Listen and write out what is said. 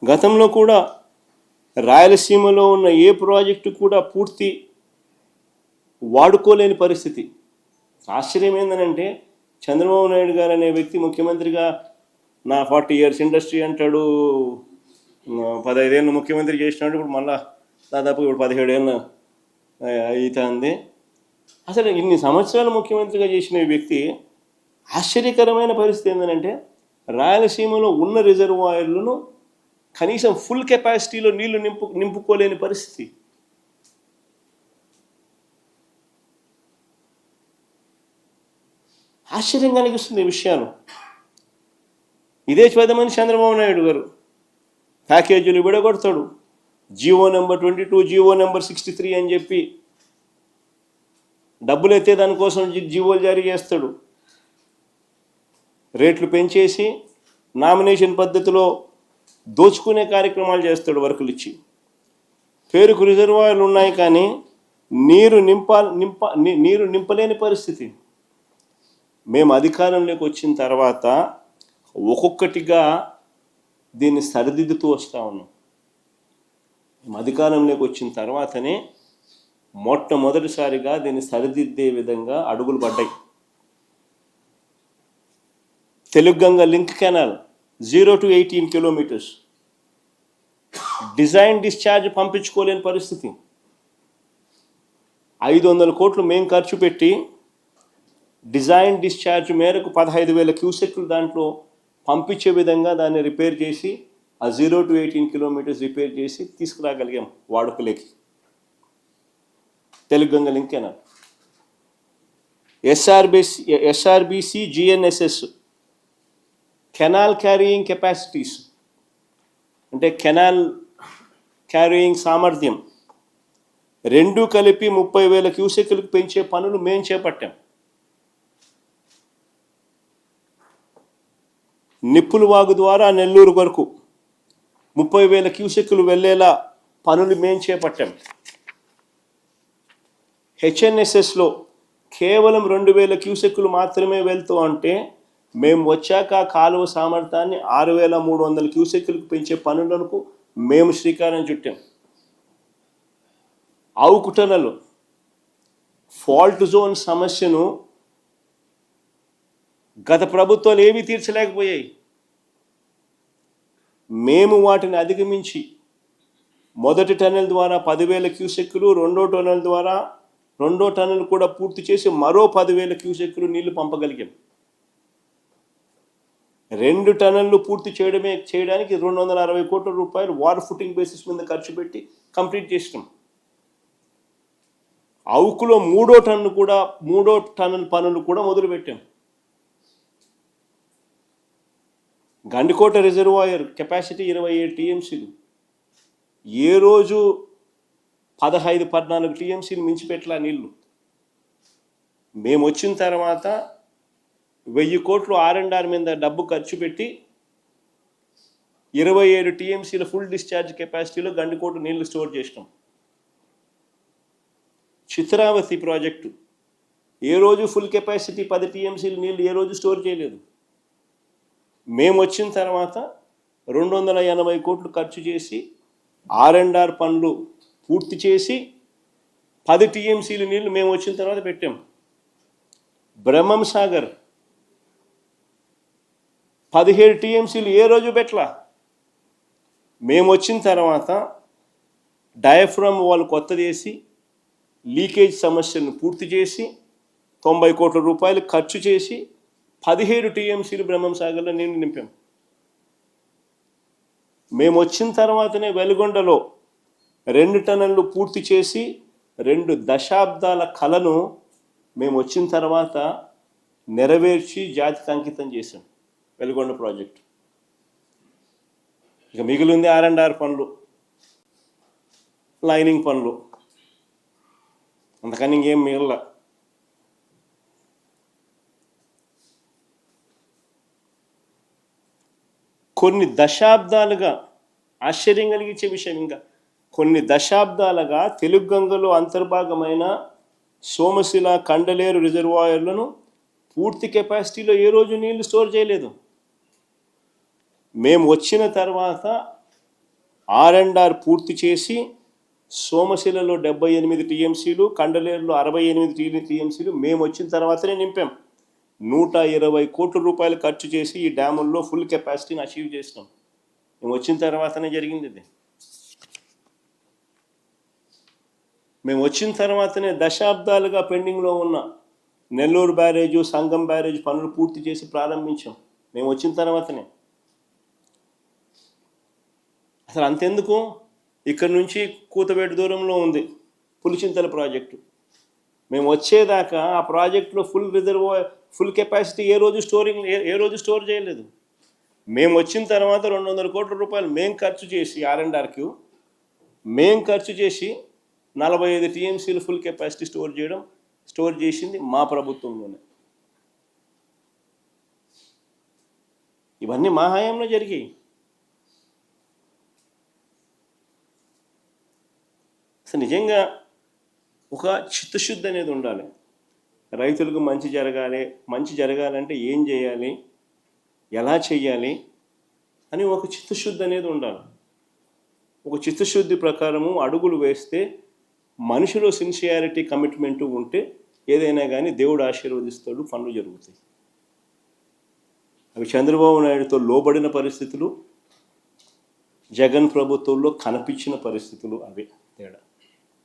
గతంలో కూడా రాయలసీమలో ఉన్న ఏ ప్రాజెక్టు కూడా పూర్తి వాడుకోలేని పరిస్థితి. ఆశ్చర్యం ఏంటంటే చంద్రబాబు నాయుడు గారు అనే వ్యక్తి ముఖ్యమంత్రిగా నా 40 years ఇండస్ట్రీ అంటాడు, 15 ఏళ్ళు ముఖ్యమంత్రి చేసినాడు, ఇప్పుడు మళ్ళా దాదాపు ఇప్పుడు 17 ఏళ్ళు అవుతుంది. అసలు ఇన్ని సంవత్సరాలు ముఖ్యమంత్రిగా చేసిన వ్యక్తి ఆశ్చర్యకరమైన పరిస్థితి ఏంటంటే రాయలసీమలో ఉన్న రిజర్వాయర్లను కనీసం ఫుల్ కెపాసిటీలో నీళ్లు నింపుకోలేని పరిస్థితి. ఆశ్చర్యంగా అనిపిస్తుంది ఈ విషయాలు. ఇదే పెద్దమని చంద్రబాబు నాయుడు గారు ప్యాకేజీలు విడగొడతాడు, జీవో నెంబర్ 22, జీవో నెంబర్ 63 అని చెప్పి డబ్బులు ఎత్తే దానికోసం జీవోలు జారీ చేస్తాడు. రేట్లు పెంచేసి నామినేషన్ పద్ధతిలో దోచుకునే కార్యక్రమాలు చేస్తాడు వర్కులు ఇచ్చి. పేరుకు రిజర్వాయర్లు ఉన్నాయి కానీ నీరు నింపలేని పరిస్థితి. మేము అధికారంలోకి వచ్చిన తర్వాత ఒక్కొక్కటిగా దీన్ని సరిదిద్దుతూ వస్తూ ఉన్నాం. మేము అధికారంలోకి వచ్చిన తర్వాతనే మొట్టమొదటిసారిగా దీన్ని సరిదిద్దే విధంగా అడుగులు పడ్డాయి. Telugu Ganga link canal 0 to 18 kilometers design discharge పంపించుకోలేని పరిస్థితి. 500 కోట్లు మేము ఖర్చు పెట్టి డిజైన్ డిశ్చార్జ్ మేరకు 15,000 క్యూసెక్లు దాంట్లో పంపించే విధంగా దాన్ని రిపేర్ చేసి ఆ 0 to 18 kilometers రిపేర్ చేసి తీసుకురాగలిగాం వాడుకలోకి. Telugu Ganga link canal, SRBC GNSS canal carrying capacities అంటే కెనాల్ క్యారీయింగ్ సామర్థ్యం రెండు కలిపి 30,000 క్యూసెక్లకు పెంచే పనులు మేము చేపట్టాం. నిప్పుల వాగు ద్వారా నెల్లూరు వరకు 30,000 క్యూసెక్లు వెళ్ళేలా పనులు మేము చేపట్టాం. హెచ్ఎన్ఎస్ఎస్లో కేవలం 2,000 క్యూసెక్లు మాత్రమే వెళ్తూ అంటే మేము వచ్చాక కాలువ సామర్థ్యాన్ని 6,300 క్యూసెక్లకు పెంచే పనులకు మేము శ్రీకారం చుట్టాం. ఆవుకుటనలు ఫాల్ట్ జోన్ సమస్యను గత ప్రభుత్వాలు ఏమీ తీర్చలేకపోయాయి. మేము వాటిని అధిగమించి మొదటి టన్నెల్ ద్వారా 10,000 క్యూసెక్లు, రెండో టన్నెల్ కూడా పూర్తి చేసి మరో 10,000 క్యూసెక్లు నీళ్లు పంపగలిగాం. 2 టన్నెళ్ళు పూర్తి చేయడానికి 260 కోట్ల రూపాయలు వార్ ఫుటింగ్ బేసిస్ మీద ఖర్చు పెట్టి కంప్లీట్ చేసినాం. అవుకులో 3వ టన్నెల్ పనులు కూడా మొదలుపెట్టాం. గండికోట రిజర్వాయర్ కెపాసిటీ 27 టీఎంసీలు, ఏ రోజు 15-14 టీఎంసీలు మించిపెట్టలా నీళ్లు. మేము వచ్చిన తర్వాత 1,000 కోట్లు R&R మీద డబ్బు ఖర్చు పెట్టి 27 టీఎంసీల ఫుల్ డిశ్చార్జ్ కెపాసిటీలో గండికోట నీళ్లు స్టోర్ చేసినాం. చిత్రావతి ప్రాజెక్టు ఏ రోజు ఫుల్ కెపాసిటీ 10 టీఎంసీల నీళ్లు ఏ రోజు స్టోర్ చేయలేదు. మేము వచ్చిన తర్వాత 280 కోట్లు ఖర్చు చేసి R&R పనులు పూర్తి చేసి 10 టీఎంసీల నీళ్లు మేము వచ్చిన తర్వాత పెట్టాం. బ్రహ్మం సాగర్ 17 టీఎంసీలు ఏ రోజు పెట్టలా. మేము వచ్చిన తర్వాత డయాఫ్రమ్ వాళ్ళు కొత్తది వేసి లీకేజ్ సమస్యను పూర్తి చేసి 90 కోట్ల రూపాయలు ఖర్చు చేసి 17 టీఎంసీలు బ్రహ్మం సాగర్లో నీళ్లు నింపాం. మేము వచ్చిన తర్వాతనే వెలుగొండలో 2 టన్నెళ్ళు పూర్తి చేసి 2 దశాబ్దాల కలను మేము వచ్చిన తర్వాత నెరవేర్చి జాతికి అంకితం చేశాం వెలుగొండ ప్రాజెక్టు. ఇక మిగిలింది R&R పనులు, లైనింగ్ పనులు, అంతకని ఇంకేం మిగల. కొన్ని దశాబ్దాలుగా ఆశ్చర్యం కలిగించే విషయం, ఇంకా కొన్ని దశాబ్దాలుగా తెలుగంగలో అంతర్భాగమైన సోమశిల, కండలేరు రిజర్వాయర్లను పూర్తి కెపాసిటీలో ఏ రోజు నీళ్లు స్టోర్ చేయలేదు. మేము వచ్చిన తర్వాత R&R పూర్తి చేసి సోమశిలలో 78 టీఎంసీలు, కండలేరులో 68 టీఎంసీలు మేము వచ్చిన తర్వాతనే నింపాం. 120 కోట్ల రూపాయలు ఖర్చు చేసి ఈ డ్యాముల్లో ఫుల్ కెపాసిటీని అచీవ్ చేసినాం. మేము వచ్చిన తర్వాతనే జరిగింది ఇది. మేము వచ్చిన తర్వాతనే దశాబ్దాలుగా పెండింగ్లో ఉన్న నెల్లూరు బ్యారేజు, సంగం బ్యారేజ్ పనులు పూర్తి చేసి ప్రారంభించాం. మేము వచ్చిన తర్వాతనే. అసలు అంతెందుకు, ఇక్కడ నుంచి కూతవేటు దూరంలో ఉంది పులిచింతల ప్రాజెక్టు. మేము వచ్చేదాకా ఆ ప్రాజెక్టులో ఫుల్ కెపాసిటీ ఏ రోజు స్టోర్ చేయలేదు. మేము వచ్చిన తర్వాత 200 కోట్ల రూపాయలు మేము ఖర్చు చేసి R&Rకి ఖర్చు చేసి 45 టీఎంసీలు ఫుల్ కెపాసిటీ స్టోర్ చేసింది మా ప్రభుత్వంలోనే. ఇవన్నీ మా హయాంలో జరిగాయి. అసలు నిజంగా ఒక చిత్తశుద్ధి అనేది ఉండాలి. రైతులకు మంచి జరగాలంటే ఏం చేయాలి, ఎలా చేయాలి అని ఒక చిత్తశుద్ధి అనేది ఉండాలి. ఒక చిత్తశుద్ధి ప్రకారము అడుగులు వేస్తే, మనిషిలో సిన్సియారిటీ, కమిట్మెంటు ఉంటే ఏదైనా కానీ దేవుడు ఆశీర్వదిస్తాడు, పనులు జరుగుతాయి. అవి చంద్రబాబు నాయుడుతో లోబడిన పరిస్థితులు, జగన్ ప్రభుత్వంలో కనిపించిన పరిస్థితులు అవే తేడా.